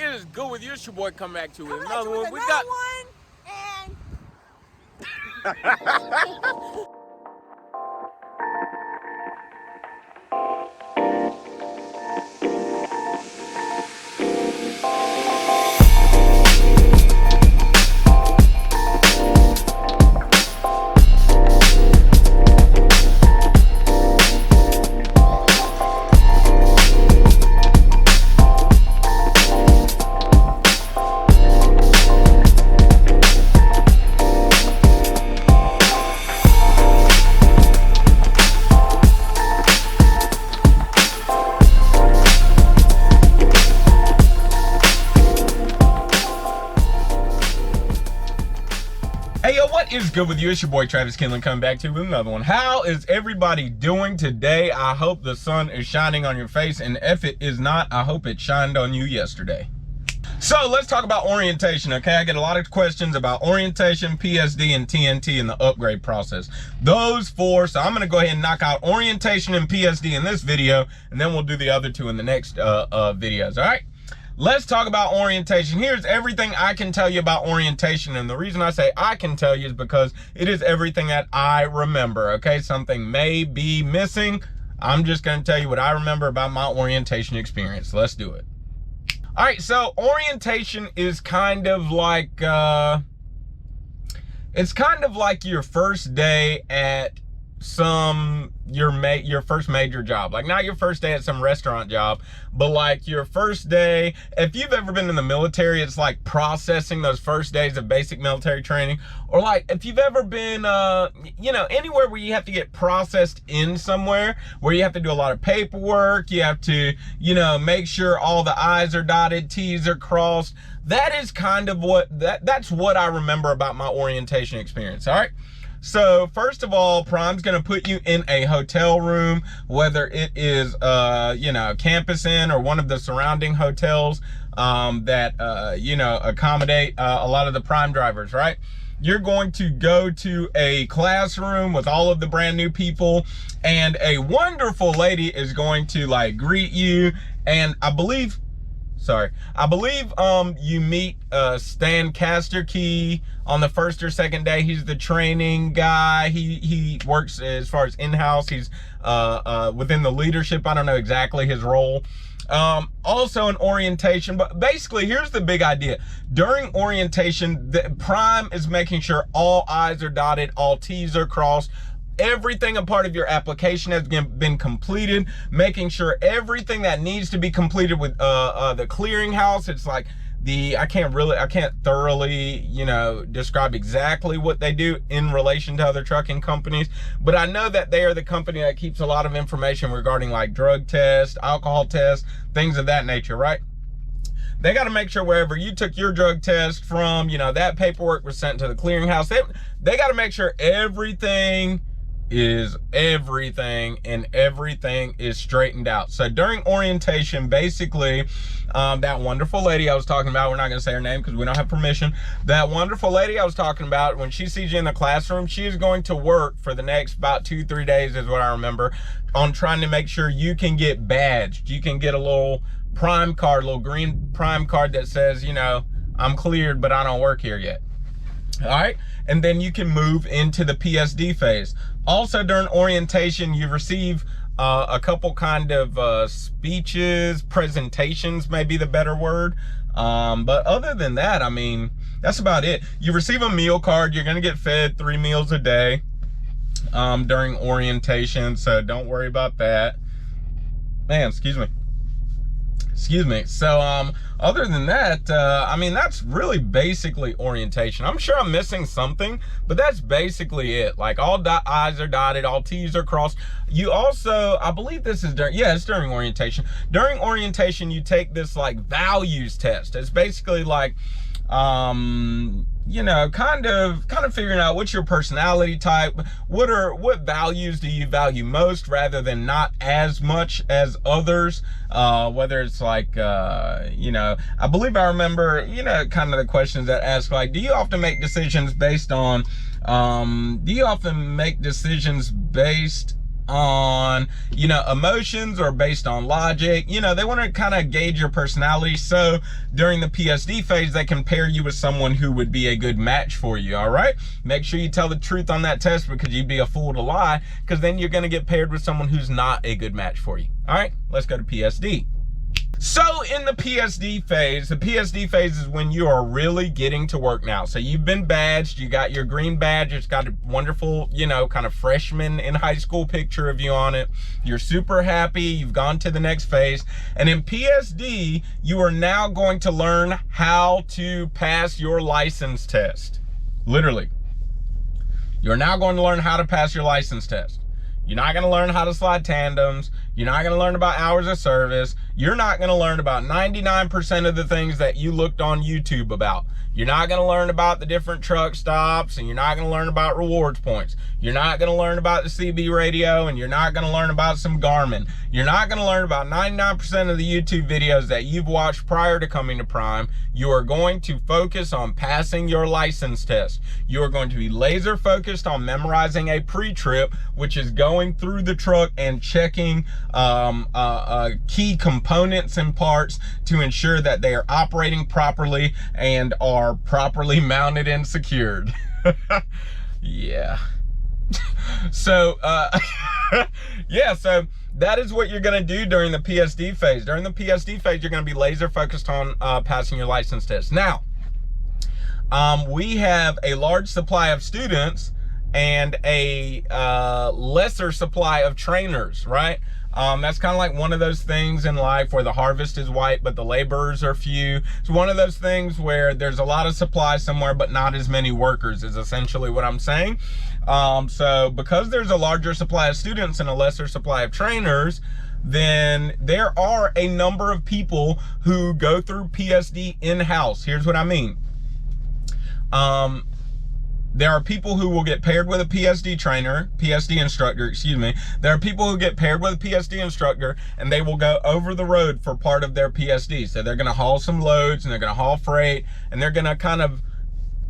is good with you? It's your boy come back to it. Another one. We got one and Hey yo, what is good with you? It's your boy Travis Kinley coming back to you with another one. How is everybody doing today? I hope the sun is shining on your face, and if it is not, I hope it shined on you yesterday. So let's talk about orientation, okay? I get a lot of questions about orientation, PSD, and TNT in the upgrade process. Those four, so I'm gonna go ahead and knock out orientation and PSD in this video, and then we'll do the other two in the next videos, all right? Let's talk about orientation. Here's everything I can tell you about orientation. And the reason I say I can tell you is because it is everything that I remember, okay? Something may be missing. I'm just gonna tell you what I remember about my orientation experience. Let's do it. All right, so orientation is kind of like, it's kind of like your first day at your first major job. Like not your first day at some restaurant job, but like your first day. If you've ever been in the military, it's like processing those first days of basic military training. Or like if you've ever been you know, anywhere where you have to get processed in somewhere, where you have to do a lot of paperwork, you have to, you know, make sure all the I's are dotted, T's are crossed. That is kind of what that's what I remember about my orientation experience. All right. So first of all, Prime's gonna put you in a hotel room, whether it is, you know, Campus Inn or one of the surrounding hotels that, you know, accommodate a lot of the Prime drivers, right? You're going to go to a classroom with all of the brand new people, and a wonderful lady is going to like greet you. And I believe you meet Stan Casterkey on the first or second day. He's the training guy. He works as far as in-house. He's within the leadership. I don't know exactly his role. Also in orientation, but basically here's the big idea. During orientation, the Prime is making sure all I's are dotted, all T's are crossed. Everything a part of your application has been completed, making sure everything that needs to be completed with the clearinghouse. It's like I can't thoroughly, you know, describe exactly what they do in relation to other trucking companies, but I know that they are the company that keeps a lot of information regarding like drug tests, alcohol tests, things of that nature, right? They got to make sure wherever you took your drug test from, you know, that paperwork was sent to the clearinghouse. They got to make sure everything is everything, and everything is straightened out. So during orientation, basically, that wonderful lady I was talking about, we're not going to say her name because we don't have permission. That wonderful lady I was talking about, when she sees you in the classroom, she is going to work for the next about 2-3 days is what I remember, on trying to make sure you can get badged. You can get a little Prime card, little green Prime card that says, you know, I'm cleared, but I don't work here yet. All right, and then you can move into the PSD phase. Also during orientation, you receive a couple kind of speeches, presentations may be the better word. But other than that, I mean, that's about it. You receive a meal card. You're gonna get fed 3 meals a day during orientation, so don't worry about that. Man, excuse me. So other than that, I mean, that's really basically orientation. I'm sure I'm missing something, but that's basically it. Like all I's are dotted, all T's are crossed. You also, I believe this is it's during orientation. During orientation, you take this like values test. It's basically like, you know, kind of figuring out what's your personality type, what values do you value most rather than not as much as others, whether it's like, you know, I believe I remember, you know, kind of the questions that ask like, do you often make decisions based on on, you know, emotions or based on logic. You know, they want to kind of gauge your personality. So during the PSD phase, they can pair you with someone who would be a good match for you. All right. Make sure you tell the truth on that test, because you'd be a fool to lie, because then you're going to get paired with someone who's not a good match for you. All right. Let's go to PSD. So in the PSD phase is when you are really getting to work now. So you've been badged, you got your green badge, it's got a wonderful, you know, kind of freshman in high school picture of you on it. You're super happy, you've gone to the next phase. And in PSD, you are now going to learn how to pass your license test. Literally. You're now going to learn how to pass your license test. You're not going to learn how to slide tandems. You're not going to learn about hours of service. You're not going to learn about 99% of the things that you looked on YouTube about. You're not going to learn about the different truck stops, and you're not going to learn about rewards points. You're not going to learn about the CB radio, and you're not going to learn about some Garmin. You're not going to learn about 99% of the YouTube videos that you've watched prior to coming to Prime. You are going to focus on passing your license test. You are going to be laser focused on memorizing a pre-trip, which is going through the truck and checking key components and parts to ensure that they are operating properly and are properly mounted and secured. Yeah. So, yeah, so that is what you're going to do during the PSD phase. During the PSD phase, you're going to be laser focused on passing your license test. Now, we have a large supply of students and a lesser supply of trainers, right? That's kind of like one of those things in life where the harvest is white, but the laborers are few. It's one of those things where there's a lot of supply somewhere, but not as many workers, is essentially what I'm saying. So because there's a larger supply of students and a lesser supply of trainers, then there are a number of people who go through PSD in-house. Here's what I mean. There are people who will get paired with a PSD instructor, excuse me. There are people who get paired with a PSD instructor, and they will go over the road for part of their PSD. So they're gonna haul some loads, and they're gonna haul freight, and they're gonna kind of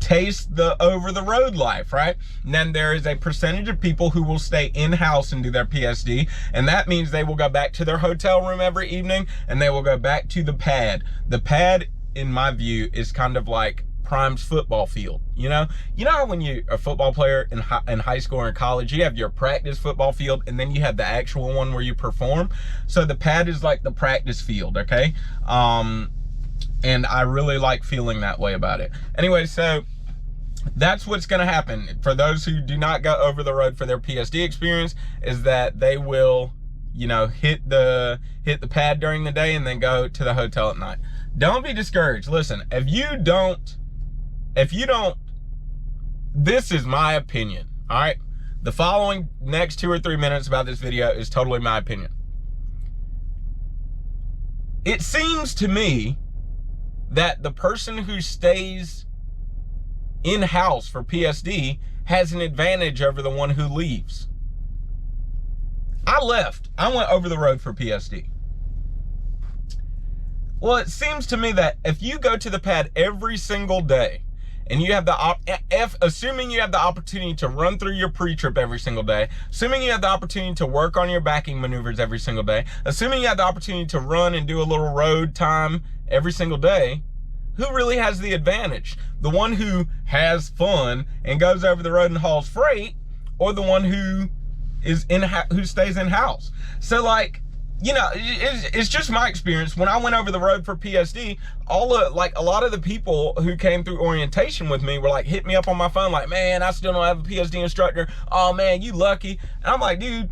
taste the over the road life, right? And then there is a percentage of people who will stay in-house and do their PSD, and that means they will go back to their hotel room every evening, and they will go back to the pad. The pad, in my view, is kind of like Prime's football field. You know how when you're a football player in high school or in college, you have your practice football field, and then you have the actual one where you perform. So the pad is like the practice field, okay? And I really like feeling that way about it. Anyway, so that's what's going to happen for those who do not go over the road for their PSD experience, is that they will, you know, hit the pad during the day and then go to the hotel at night. Don't be discouraged. Listen, if you don't, this is my opinion, all right? The following next 2 or 3 minutes about this video is totally my opinion. It seems to me that the person who stays in-house for PSD has an advantage over the one who leaves. I went over the road for PSD. Well, it seems to me that if you go to the pad every single day, and you have assuming you have the opportunity to run through your pre-trip every single day, assuming you have the opportunity to work on your backing maneuvers every single day, assuming you have the opportunity to run and do a little road time every single day, who really has the advantage? The one who has fun and goes over the road and hauls freight, or the one who stays in-house? So, like, you know, it's just my experience. When I went over the road for PSD, a lot of the people who came through orientation with me were like, hit me up on my phone like, man, I still don't have a PSD instructor. Oh man, you lucky. And I'm like, dude,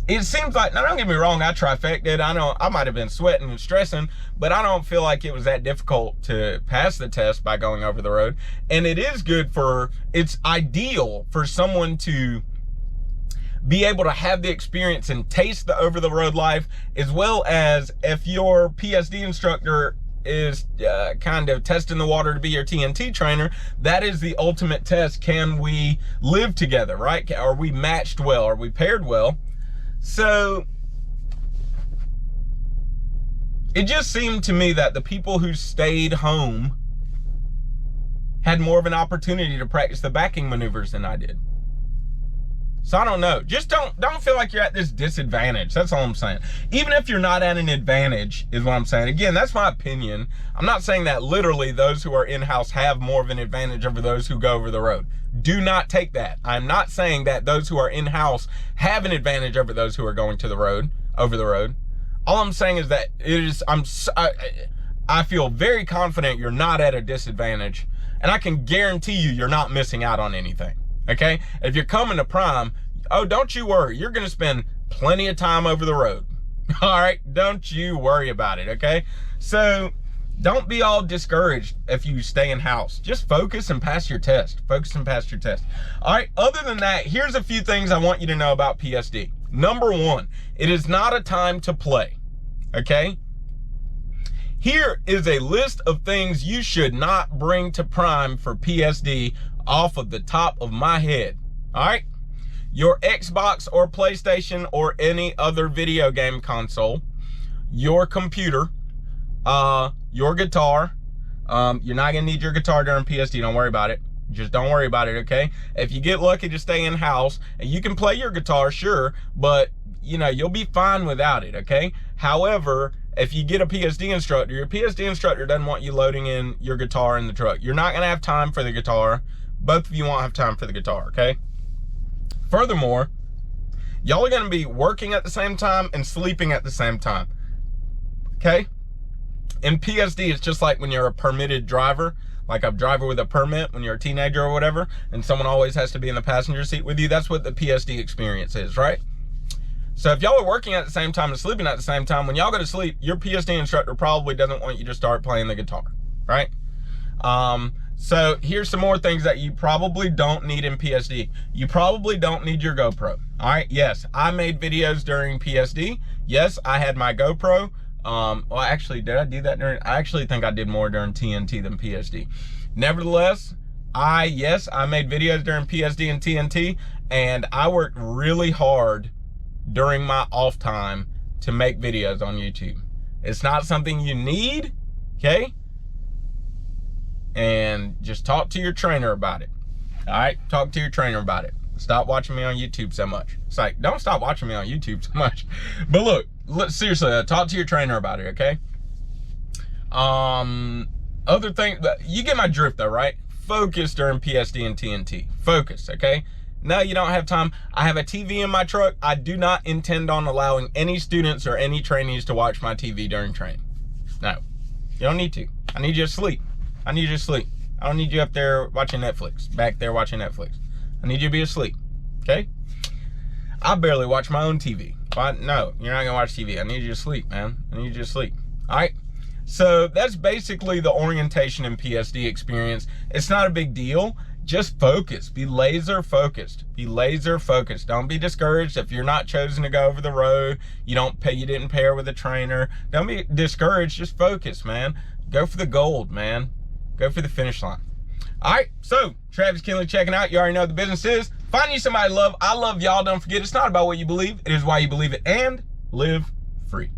it seems like, now don't get me wrong, I trifected. I might have been sweating and stressing, but I don't feel like it was that difficult to pass the test by going over the road. And it's ideal for someone to be able to have the experience and taste the over-the-road life, as well as if your PSD instructor is kind of testing the water to be your TNT trainer, that is the ultimate test. Can we live together, right? Are we matched well? Are we paired well? So it just seemed to me that the people who stayed home had more of an opportunity to practice the backing maneuvers than I did. So I don't know. Just don't feel like you're at this disadvantage. That's all I'm saying. Even if you're not at an advantage, is what I'm saying. Again, that's my opinion. I'm not saying that literally those who are in-house have more of an advantage over those who go over the road. Do not take that. I'm not saying that those who are in-house have an advantage over those who are going to the road, over the road. All I'm saying is that I feel very confident you're not at a disadvantage, and I can guarantee you're not missing out on anything. Okay, if you're coming to Prime, oh, don't you worry. You're going to spend plenty of time over the road. All right, don't you worry about it. Okay, so don't be all discouraged if you stay in house. Just focus and pass your test. Focus and pass your test. All right, other than that, here's a few things I want you to know about PSD. Number one, it is not a time to play. Okay, here is a list of things you should not bring to Prime for PSD off of the top of my head. All right, your Xbox or PlayStation or any other video game console, your computer, your guitar. You're not gonna need your guitar during PSD. Don't worry about it. Just don't worry about it. Okay, if you get lucky to stay in house, and you can play your guitar, sure, but you know you'll be fine without it. Okay, however, if you get a PSD instructor, your PSD instructor doesn't want you loading in your guitar in the truck. You're not gonna have time for the guitar. Both of you won't have time for the guitar, okay? Furthermore, y'all are gonna be working at the same time and sleeping at the same time, okay? In PSD, it's just like when you're a permitted driver, like a driver with a permit when you're a teenager or whatever, and someone always has to be in the passenger seat with you. That's what the PSD experience is, right? So if y'all are working at the same time and sleeping at the same time, when y'all go to sleep, your PSD instructor probably doesn't want you to start playing the guitar, right? So here's some more things that you probably don't need in PSD. You probably don't need your GoPro. All right, yes, I made videos during PSD. Yes, I had my GoPro. Well, actually, did I do that during? I actually think I did more during TNT than PSD. Nevertheless, yes, I made videos during PSD and TNT, and I worked really hard during my off time to make videos on YouTube. It's not something you need, okay? And just talk to your trainer about it. All right, talk to your trainer about it. Stop watching me on YouTube so much. It's like, don't stop watching me on YouTube so much. But look, seriously, talk to your trainer about it, okay? Other thing, you get my drift though, right? Focus during PSD and TNT. Focus, okay? No, you don't have time. I have a TV in my truck. I do not intend on allowing any students or any trainees to watch my TV during training. No, you don't need to. I need you to sleep. I need you to sleep. I don't need you up there watching Netflix, back there watching Netflix. I need you to be asleep, okay? I barely watch my own TV. But no, you're not gonna watch TV. I need you to sleep, man. I need you to sleep, all right? So that's basically the orientation and PSD experience. It's not a big deal. Just focus, be laser focused, be laser focused. Don't be discouraged if you're not chosen to go over the road. You didn't pair with a trainer. Don't be discouraged, just focus, man. Go for the gold, man. Go for the finish line. All right, so Travis Kinley checking out. You already know what the business is. Find you somebody to love. I love y'all. Don't forget, it's not about what you believe. It is why you believe it, and live free.